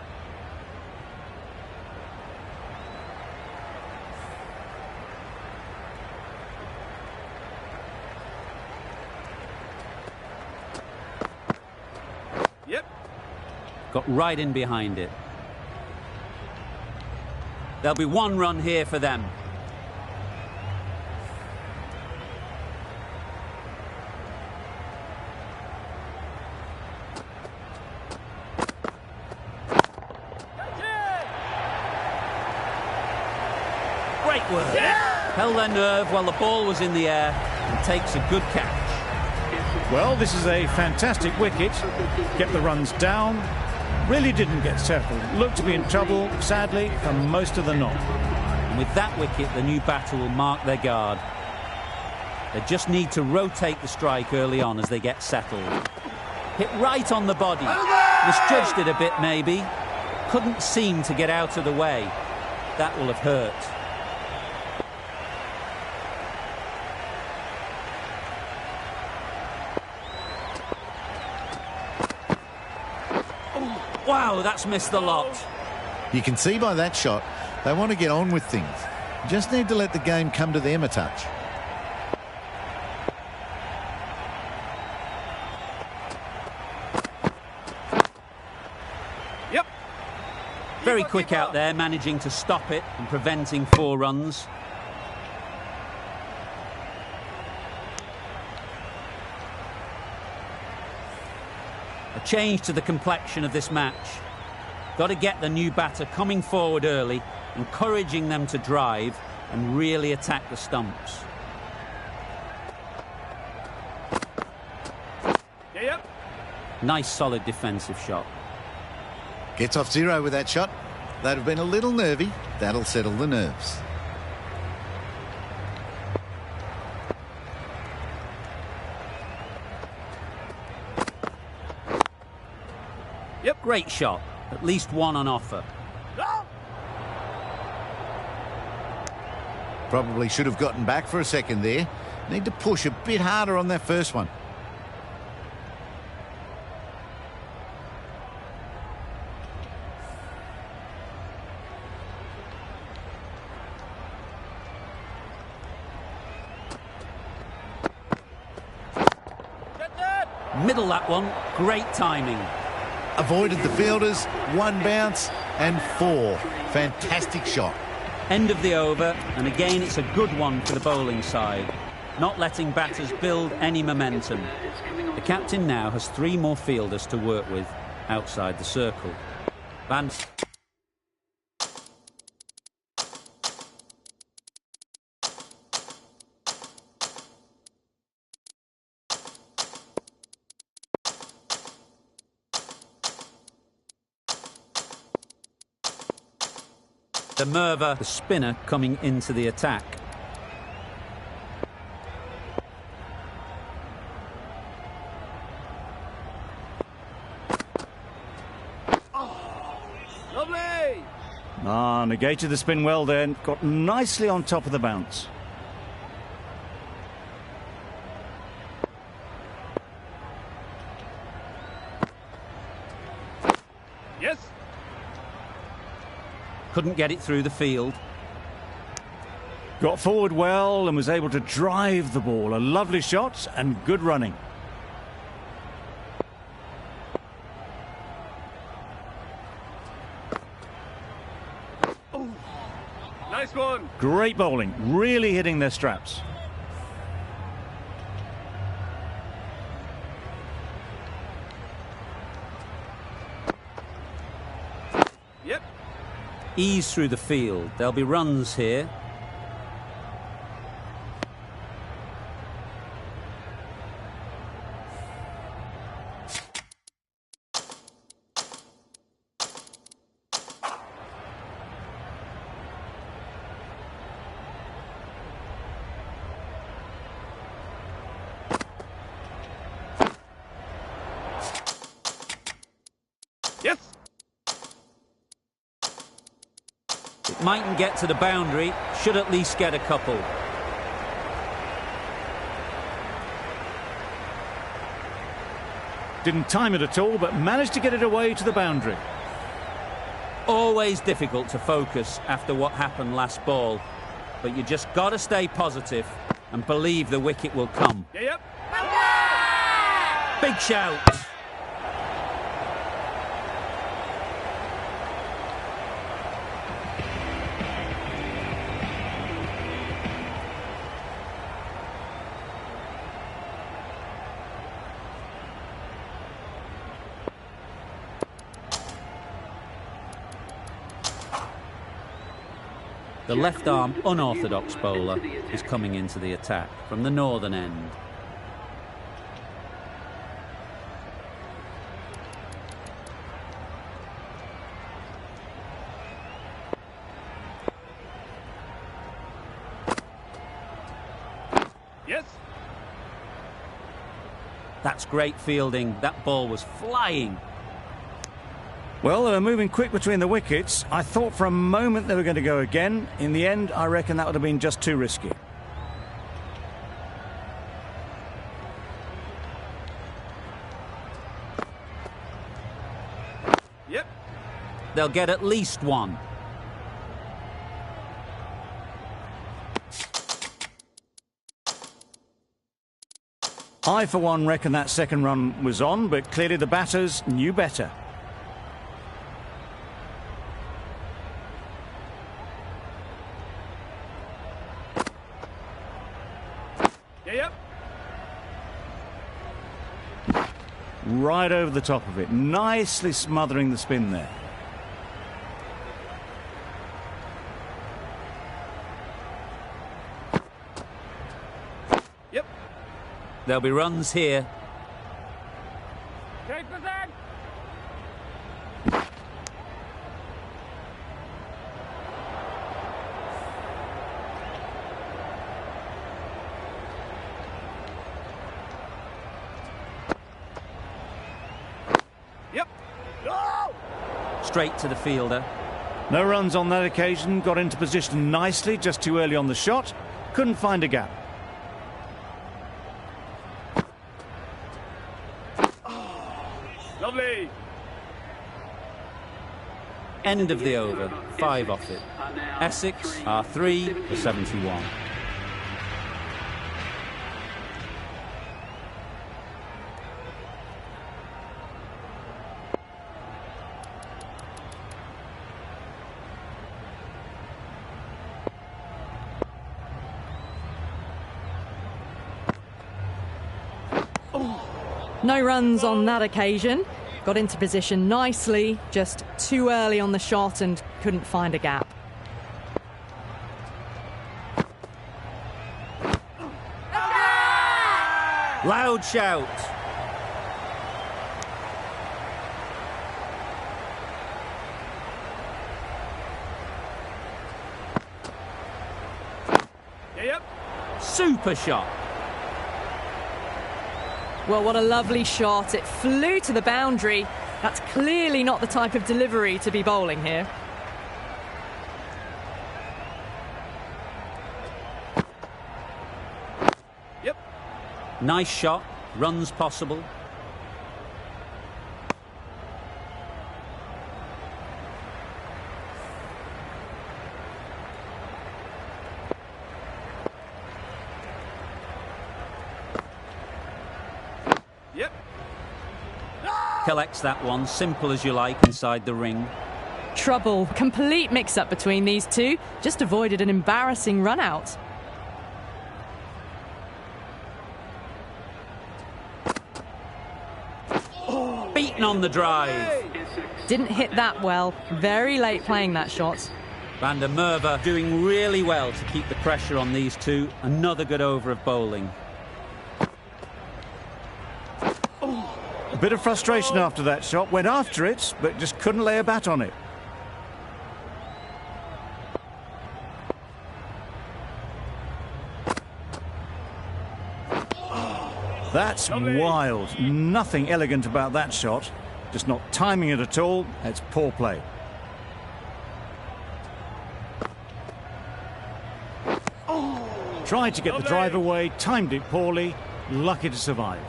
got right in behind it. There'll be one run here for them. Great work. Held their nerve while the ball was in the air and takes a good catch. Well, this is a fantastic wicket. Kept the runs down. Really didn't get settled. Looked to be in trouble, sadly, for most of the knock. And with that wicket, the new batter will mark their guard. They just need to rotate the strike early on as they get settled. Hit right on the body. Misjudged it a bit, maybe. Couldn't seem to get out of the way. That will have hurt. Wow, that's missed the lot. You can see by that shot, they want to get on with things. Just need to let the game come to them a touch. Yep. Very quick out there, managing to stop it and preventing 4 runs. A change to the complexion of this match. Got to get the new batter coming forward early, encouraging them to drive and really attack the stumps. Yep. Nice solid defensive shot. Gets off 0 with that shot. They'd have been a little nervy. That'll settle the nerves. Yep. Great shot. At least one on offer. Probably should have gotten back for a second there. Need to push a bit harder on that first one. Middle that one. Great timing. Avoided the fielders, 1 bounce and 4. Fantastic shot. End of the over, and again it's a good one for the bowling side. Not letting batters build any momentum. The captain now has 3 more fielders to work with outside the circle. The Merva, the spinner, coming into the attack. Lovely. Negated the spin well then. Got nicely on top of the bounce. Yes. Couldn't get it through the field. Got forward well and was able to drive the ball. A lovely shot and good running. Nice one. Great bowling. Really hitting their straps. Yep. Ease through the field. There'll be runs here. Yes. It mightn't get to the boundary. Should at least get a couple. Didn't time it at all, but managed to get it away to the boundary. Always difficult to focus after what happened last ball. But you just got to stay positive and believe the wicket will come. Yep. Big shout. The left-arm unorthodox bowler is coming into the attack from the northern end. Yes. That's great fielding. That ball was flying. Well, they were moving quick between the wickets. I thought for a moment they were going to go again. In the end, I reckon that would have been just too risky. Yep. They'll get at least one. I, for one, reckon that second run was on, but clearly the batters knew better. Yep. Right over the top of it, nicely smothering the spin there. Yep. There'll be runs here. Take the back. Yep. Oh! Straight to the fielder. No runs on that occasion, got into position nicely, just too early on the shot. Couldn't find a gap. Lovely. End of the over. 5 off it. Essex are 3 for 71. No runs on that occasion. Got into position nicely, just too early on the shot and couldn't find a gap. Loud shout. Yep. Super shot. Well, what a lovely shot. It flew to the boundary. That's clearly not the type of delivery to be bowling here. Yep. Nice shot. Runs possible. Yep. Collects that one, simple as you like, inside the ring. Trouble. Complete mix-up between these two. Just avoided an embarrassing run-out. Beaten on the drive. Didn't hit that well. Very late playing that shot. Van der Merwe doing really well to keep the pressure on these two. Another good over of bowling. A bit of frustration after that shot. Went after it, but just couldn't lay a bat on it. That's wild. Nothing elegant about that shot. Just not timing it at all. It's poor play. Tried to get the drive away, timed it poorly, lucky to survive.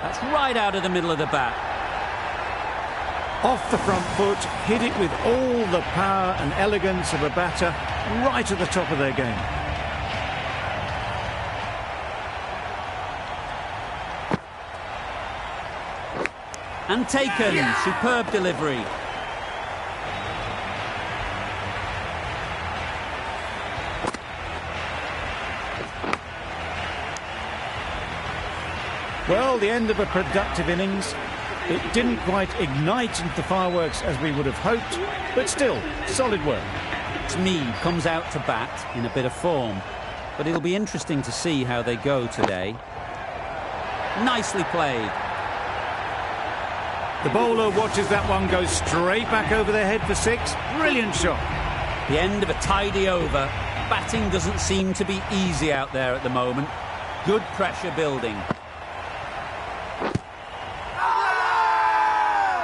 That's right out of the middle of the bat. Off the front foot, hit it with all the power and elegance of a batter, right at the top of their game. And taken. Yeah. Superb delivery. Well, the end of a productive innings. It didn't quite ignite into the fireworks as we would have hoped, but still, solid work. Mead comes out to bat in a bit of form, but it'll be interesting to see how they go today. Nicely played. The bowler watches that one go straight back over their head for 6. Brilliant shot. The end of a tidy over. Batting doesn't seem to be easy out there at the moment. Good pressure building.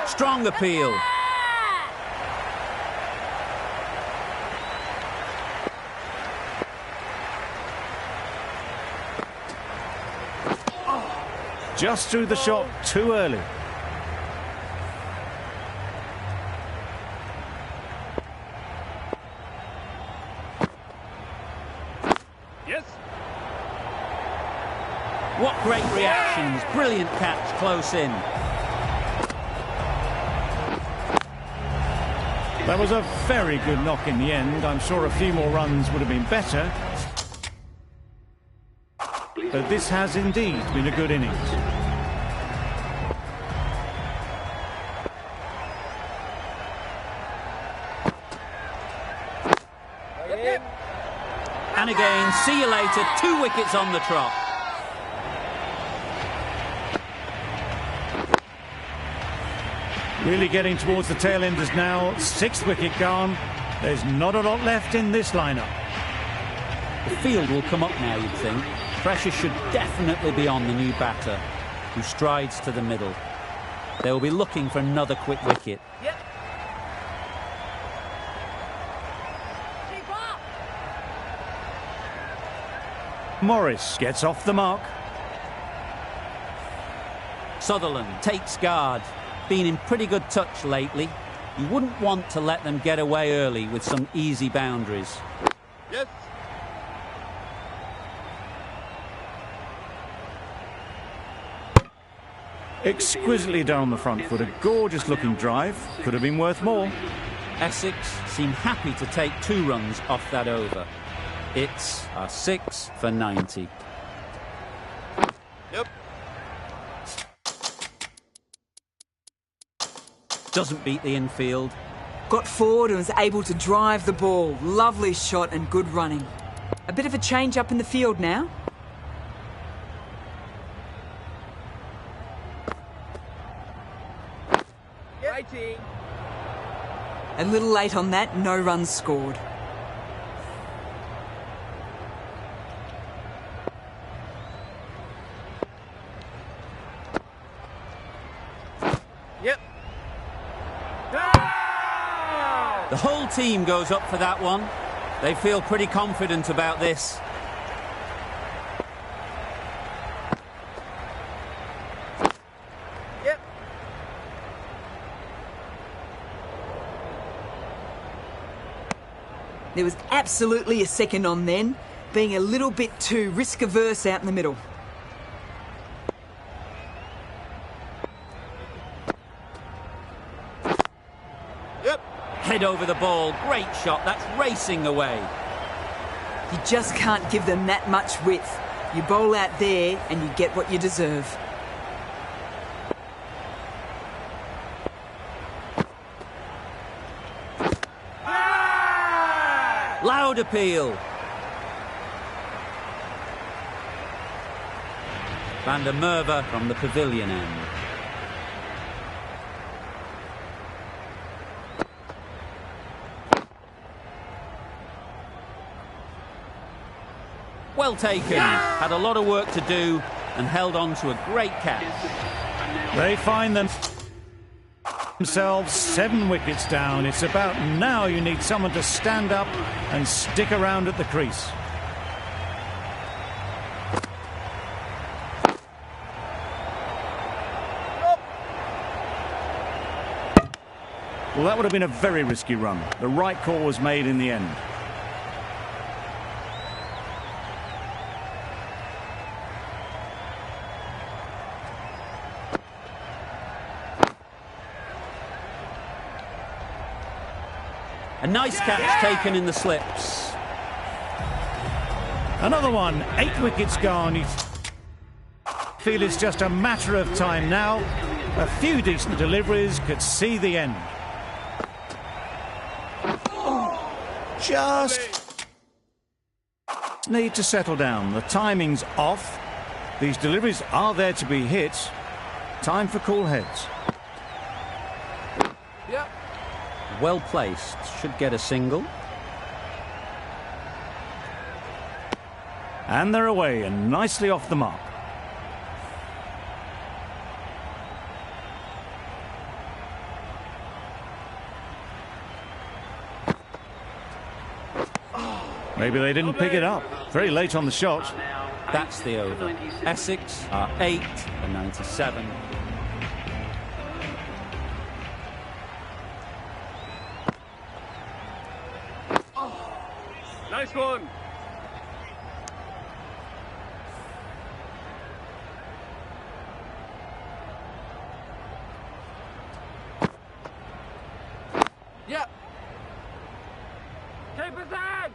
Strong appeal. Just threw the shot too early. Yes. What great reactions. Brilliant catch close in. That was a very good knock in the end. I'm sure a few more runs would have been better. But this has indeed been a good innings. And again, see you later. 2 wickets on the trot. Really getting towards the tail enders now. 6th wicket gone. There's not a lot left in this lineup. The field will come up now, you'd think. Pressure should definitely be on the new batter, who strides to the middle. They will be looking for another quick wicket. Yep. Morris gets off the mark. Sutherland takes guard. Been in pretty good touch lately. You wouldn't want to let them get away early with some easy boundaries. Yes. Exquisitely down the front foot. A gorgeous looking drive. Could have been worth more. Essex seem happy to take 2 runs off that over. It's a 6 for 90. Yep. Doesn't beat the infield. Got forward and was able to drive the ball. Lovely shot and good running. A bit of a change up in the field now. Righty. A little late on that, no runs scored. Yep. The whole team goes up for that one. They feel pretty confident about this. Yep. There was absolutely a second on then, being a little bit too risk-averse out in the middle. Yep. Head over the ball. Great shot. That's racing away. You just can't give them that much width. You bowl out there and you get what you deserve. Loud appeal. Van der Merwe from the pavilion end. Well taken. Had a lot of work to do and held on to a great catch. They find themselves 7 wickets down. It's about now you need someone to stand up and stick around at the crease. Well, that would have been a very risky run. The right call was made in the end. A nice catch taken in the slips. Another one, 8 wickets gone. He feel it's just a matter of time now. A few decent deliveries could see the end. Just need to settle down. The timing's off. These deliveries are there to be hit. Time for cool heads. Yep. Well placed. Should get a single. And they're away and nicely off the mark. Maybe they didn't pick it up. Very late on the shot. That's the over. Essex are 8 for 97. Nice one. Yep. Keep it down.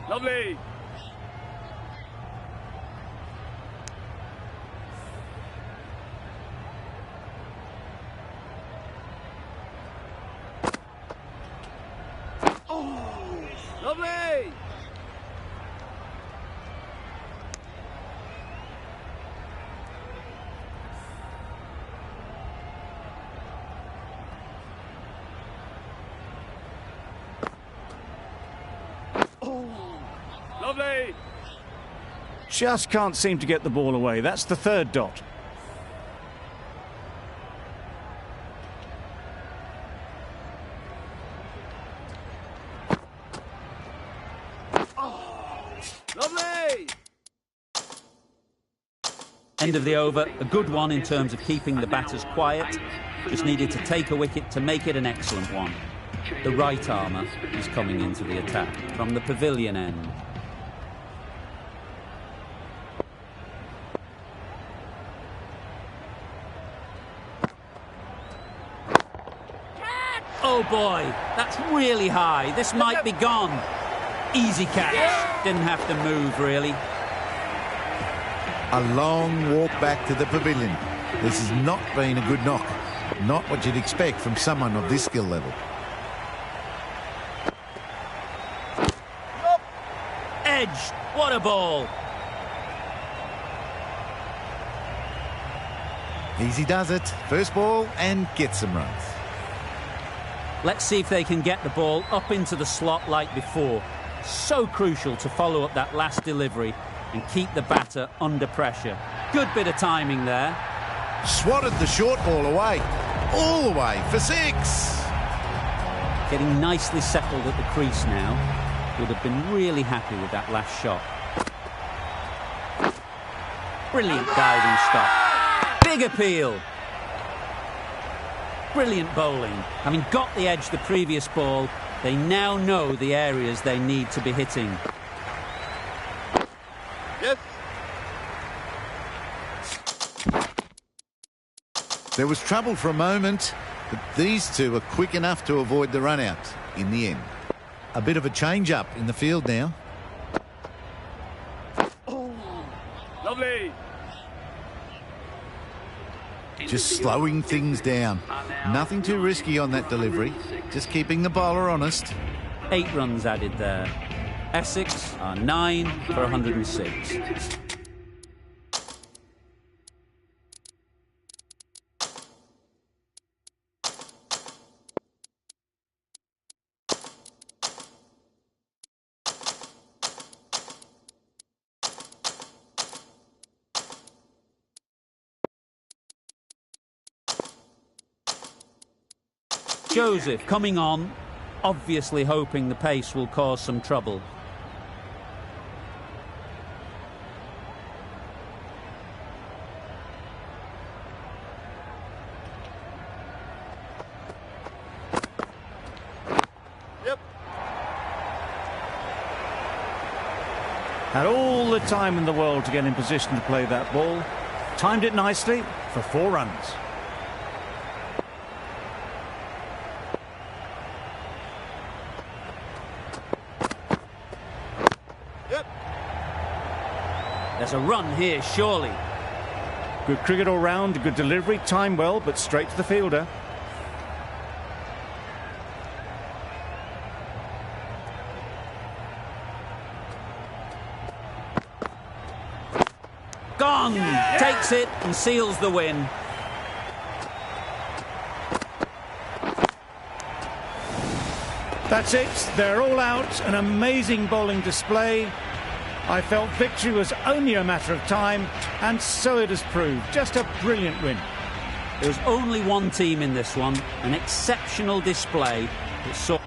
Lovely. Lovely. Lovely. Just can't seem to get the ball away. That's the third dot. Lovely. End of the over. A good one in terms of keeping the batters quiet. Just needed to take a wicket to make it an excellent one. The right armour is coming into the attack from the pavilion end. Oh boy, that's really high. This might be gone. Easy catch. Didn't have to move, really. A long walk back to the pavilion. This has not been a good knock. Not what you'd expect from someone of this skill level. Edge. What a ball. Easy does it. First ball and gets some runs. Let's see if they can get the ball up into the slot like before. So crucial to follow up that last delivery and keep the batter under pressure. Good bit of timing there. Swatted the short ball away. All the way for 6. Getting nicely settled at the crease now. Would have been really happy with that last shot. Brilliant diving stop. Big appeal. Brilliant bowling. Having got the edge the previous ball, they now know the areas they need to be hitting. Yes. There was trouble for a moment, but these two are quick enough to avoid the run out in the end. A bit of a change-up in the field now. Lovely. Just slowing things down. Nothing too risky on that delivery. Just keeping the bowler honest. 8 runs added there. Essex are 9 for 106. Joseph coming on, obviously hoping the pace will cause some trouble. Yep. Had all the time in the world to get in position to play that ball. Timed it nicely for 4 runs. There's a run here, surely. Good cricket all round, good delivery, timed well, but straight to the fielder. Gone! Yeah. Takes it and seals the win. That's it, they're all out. An amazing bowling display. I felt victory was only a matter of time, and so it has proved. Just a brilliant win. There was only one team in this one, an exceptional display that saw...